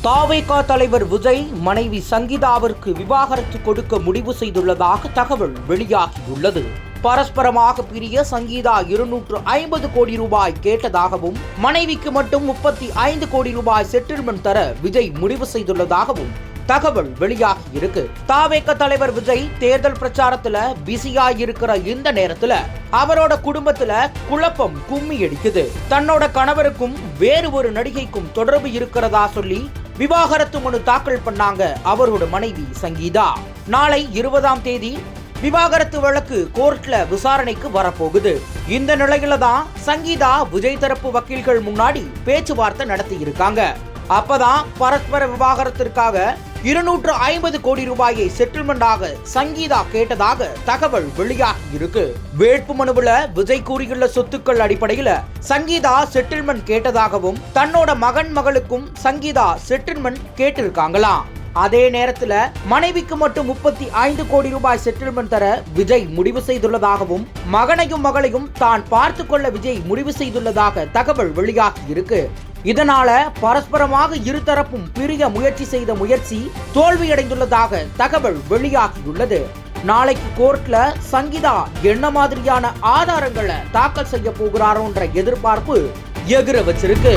தாவேகா தலைவர் விஜய் மனைவி சங்கீதாவிற்கு விவாகரத்து கொடுக்க முடிவு செய்துள்ளதாக தகவல் வெளியாகியுள்ளது. பரஸ்பரமாக பிரிய சங்கீதா 250 கோடி ரூபாய் கேட்டதாகவும் மனைவிக்கு மட்டும் 35 கோடி ரூபாய் செட்டில்மெண்ட் தர விஜய் முடிவு செய்துள்ளதாகவும் தகவல் வெளியாகி இருக்கு. தாவேகா தலைவர் விஜய் தேர்தல் பிரச்சாரத்துல பிஸியா இருக்கிற இந்த நேரத்துல அவரோட குடும்பத்துல குழப்பம் கும்மி அடிக்குது. தன்னோட கணவருக்கும் வேறு ஒரு நடிகைக்கும் தொடர்பு இருக்கிறதா சொல்லி விவாகரத்து மனு தாக்கல் பண்ணாங்க அவரோட மனைவி சங்கீதா. நாளை 20ஆம் தேதி விவாகரத்து வழக்கு கோர்ட்ல விசாரணைக்கு வரப்போகுது. இந்த நிலையில தான் சங்கீதா விஜய் தரப்பு வக்கீல்கள் முன்னாடி பேச்சுவார்த்தை நடத்தி இருக்காங்க. அப்பதான் பரஸ்பர விவாகரத்திற்காக 250 கோடி ரூபாயை செட்டில்மெண்டாக சங்கீதா கேட்டதாக தகவல் வெளியாகி இருக்கு. வேட்பு மனுவுல விஜய் கூறியுள்ள சொத்துக்கள் அடிப்படையில சங்கீதா செட்டில்மெண்ட் கேட்டதாகவும் தன்னோட மகளுக்கும் சங்கீதா செட்டில்மெண்ட் கேட்டிருக்காங்களாம். அதே நேரத்துல மனைவிக்கு மட்டும் 35 கோடி ரூபாய் செட்டில்மெண்ட் தர விஜய் முடிவு செய்துள்ளதாகவும் மகளையும் தான் பார்த்து கொள்ள விஜய் முடிவு செய்துள்ளதாக தகவல் வெளியாகி இருக்கு. இதனால பரஸ்பரமாக இருதரப்பும் பிரிய முயற்சி செய்த முயற்சி தோல்வியடைந்துள்ளதாக தகவல் வெளியாகியுள்ளது. நாளைக்கு கோர்ட்ல சங்கீதா என்ன மாதிரியான ஆதாரங்களை தாக்கல் செய்ய போகிறாரோன்ற எதிர்பார்ப்பு எகிர வச்சிருக்கு.